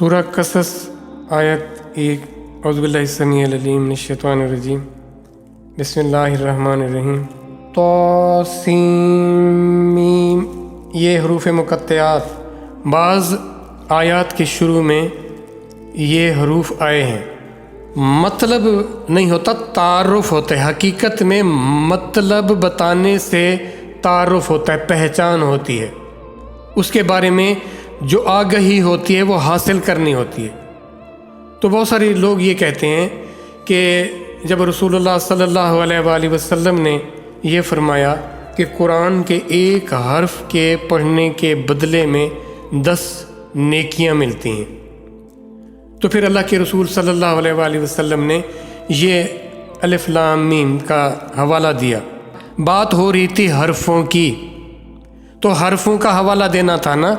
سورہ قصص آیت 1 اعوذ باللہ السمیع العلیم من الشیطان الرجیم بسم اللہ الرحمن الرحیم طاسیم میم۔ یہ حروف مقطعات بعض آیات کے شروع میں یہ حروف آئے ہیں، مطلب نہیں ہوتا، تعارف ہوتا ہے۔ حقیقت میں مطلب بتانے سے تعارف ہوتا ہے، پہچان ہوتی ہے، اس کے بارے میں جو آگہی ہوتی ہے وہ حاصل کرنی ہوتی ہے۔ تو بہت سارے لوگ یہ کہتے ہیں کہ جب رسول اللہ صلی اللہ علیہ وآلہ وسلم نے یہ فرمایا کہ قرآن کے ایک حرف کے پڑھنے کے بدلے میں 10 نیکیاں ملتی ہیں، تو پھر اللہ کے رسول صلی اللہ علیہ وآلہ وسلم نے یہ الف لام میم کا حوالہ دیا۔ بات ہو رہی تھی حرفوں کی، تو حرفوں کا حوالہ دینا تھا نا۔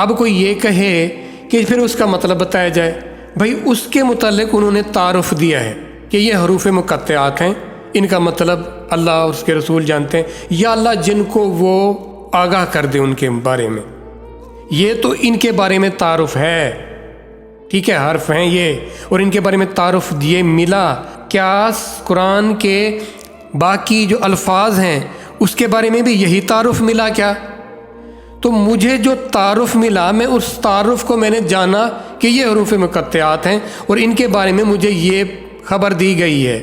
اب کوئی یہ کہے کہ پھر اس کا مطلب بتایا جائے، بھائی اس کے متعلق انہوں نے تعارف دیا ہے کہ یہ حروف مقطعات ہیں، ان کا مطلب اللہ اور اس کے رسول جانتے ہیں، یا اللہ جن کو وہ آگاہ کر دے ان کے بارے میں۔ یہ تو ان کے بارے میں تعارف ہے، ٹھیک ہے، حرف ہیں یہ، اور ان کے بارے میں تعارف یہ ملا۔ کیا قرآن کے باقی جو الفاظ ہیں اس کے بارے میں بھی یہی تعارف ملا کیا؟ تو مجھے جو تعارف ملا، میں اس تعارف کو میں نے جانا کہ یہ حروف مقطعات ہیں اور ان کے بارے میں مجھے یہ خبر دی گئی ہے،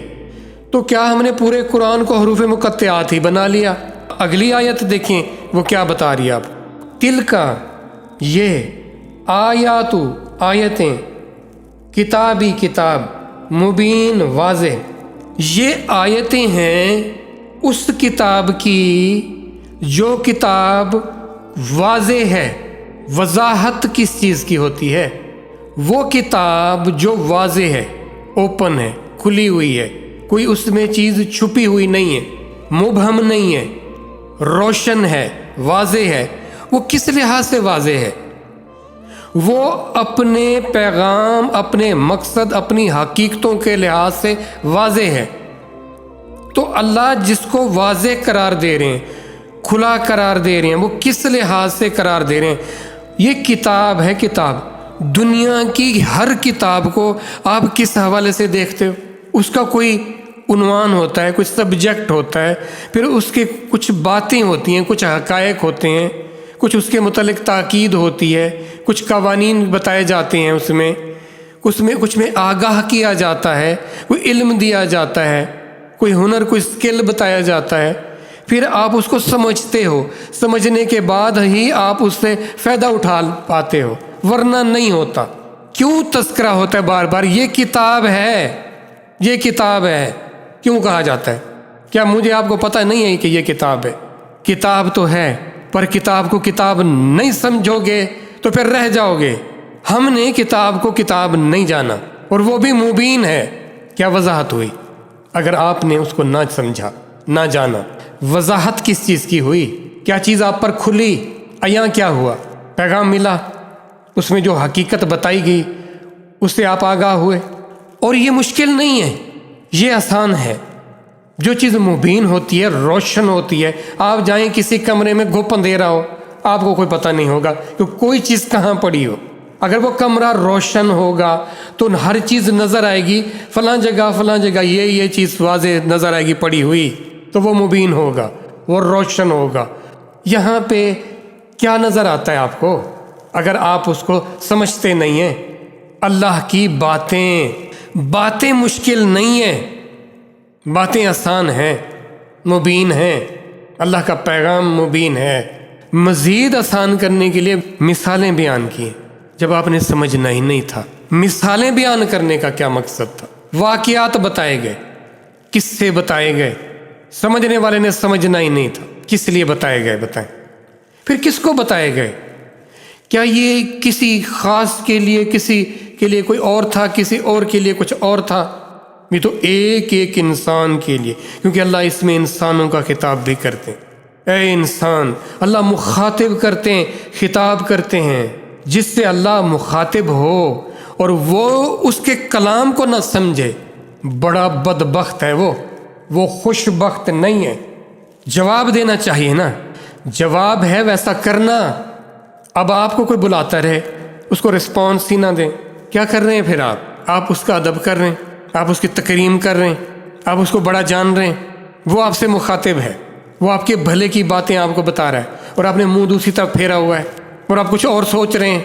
تو کیا ہم نے پورے قرآن کو حروف مقطعات ہی بنا لیا؟ اگلی آیت دیکھیں وہ کیا بتا رہی ہے آپ، تلکا یہ آیاتو آیتیں، کتابی کتاب، مبین واضح، یہ آیتیں ہیں اس کتاب کی جو کتاب واضح ہے۔ وضاحت کس چیز کی ہوتی ہے؟ وہ کتاب جو واضح ہے، اوپن ہے، کھلی ہوئی ہے، کوئی اس میں چیز چھپی ہوئی نہیں ہے، مبہم نہیں ہے، روشن ہے، واضح ہے۔ وہ کس لحاظ سے واضح ہے؟ وہ اپنے پیغام، اپنے مقصد، اپنی حقیقتوں کے لحاظ سے واضح ہے۔ تو اللہ جس کو واضح قرار دے رہے ہیں، کھلا قرار دے رہے ہیں، وہ کس لحاظ سے قرار دے رہے ہیں؟ یہ کتاب ہے، کتاب۔ دنیا کی ہر کتاب کو آپ کس حوالے سے دیکھتے ہو؟ اس کا کوئی عنوان ہوتا ہے، کچھ سبجیکٹ ہوتا ہے، پھر اس کے کچھ باتیں ہوتی ہیں، کچھ حقائق ہوتے ہیں، کچھ اس کے متعلق تاکید ہوتی ہے، کچھ قوانین بتائے جاتے ہیں، اس میں کچھ میں آگاہ کیا جاتا ہے، کوئی علم دیا جاتا ہے، کوئی ہنر، کوئی اسکل بتایا جاتا ہے۔ پھر آپ اس کو سمجھتے ہو، سمجھنے کے بعد ہی آپ اس سے فائدہ اٹھا پاتے ہو، ورنہ نہیں ہوتا۔ کیوں تذکرہ ہوتا ہے بار بار؟ یہ کتاب ہے، یہ کتاب ہے، کیوں کہا جاتا ہے؟ کیا مجھے آپ کو پتہ نہیں ہے کہ یہ کتاب ہے؟ کتاب تو ہے، پر کتاب کو کتاب نہیں سمجھو گے تو پھر رہ جاؤ گے۔ ہم نے کتاب کو کتاب نہیں جانا، اور وہ بھی مبین ہے۔ کیا وضاحت ہوئی؟ اگر آپ نے اس کو نہ سمجھا، نہ جانا، وضاحت کس چیز کی ہوئی؟ کیا چیز آپ پر کھلی؟ عیاں کیا ہوا؟ پیغام ملا، اس میں جو حقیقت بتائی گئی اس سے آپ آگاہ ہوئے۔ اور یہ مشکل نہیں ہے، یہ آسان ہے۔ جو چیز مبین ہوتی ہے، روشن ہوتی ہے، آپ جائیں کسی کمرے میں گھپ اندھیرا ہو، آپ کو کوئی پتہ نہیں ہوگا کہ کوئی چیز کہاں پڑی ہو۔ اگر وہ کمرہ روشن ہوگا تو ہر چیز نظر آئے گی، فلاں جگہ یہ چیز واضح نظر آئے گی پڑی ہوئی، تو وہ مبین ہوگا، وہ روشن ہوگا۔ یہاں پہ کیا نظر آتا ہے آپ کو اگر آپ اس کو سمجھتے نہیں ہیں؟ اللہ کی باتیں مشکل نہیں ہیں، باتیں آسان ہیں، مبین ہیں، اللہ کا پیغام مبین ہے۔ مزید آسان کرنے کے لیے مثالیں بیان کی۔ جب آپ نے سمجھنا ہی نہیں تھا، مثالیں بیان کرنے کا کیا مقصد تھا؟ واقعات بتائے گئے، قصے بتائے گئے، سمجھنے والے نے سمجھنا ہی نہیں تھا، کس لیے بتائے گئے؟ بتائیں پھر کس کو بتائے گئے؟ کیا یہ کسی خاص کے لیے، کسی کے لیے کوئی اور تھا، کسی اور کے لیے کچھ اور تھا؟ یہ تو ایک انسان کے لیے، کیونکہ اللہ اس میں انسانوں کا خطاب بھی کرتے ہیں۔ اے انسان، اللہ مخاطب کرتے ہیں، خطاب کرتے ہیں۔ جس سے اللہ مخاطب ہو اور وہ اس کے کلام کو نہ سمجھے، بڑا بدبخت ہے وہ خوش بخت نہیں ہے۔ جواب دینا چاہیے نا، جواب ہے ویسا کرنا۔ اب آپ کو کوئی بلاتا رہے، اس کو رسپانس ہی نہ دیں، کیا کر رہے ہیں پھر آپ اس کا ادب کر رہے ہیں، آپ اس کی تکریم کر رہے ہیں، آپ اس کو بڑا جان رہے ہیں، وہ آپ سے مخاطب ہے، وہ آپ کے بھلے کی باتیں آپ کو بتا رہا ہے، اور آپ نے منہ دوسری طرف پھیرا ہوا ہے اور آپ کچھ اور سوچ رہے ہیں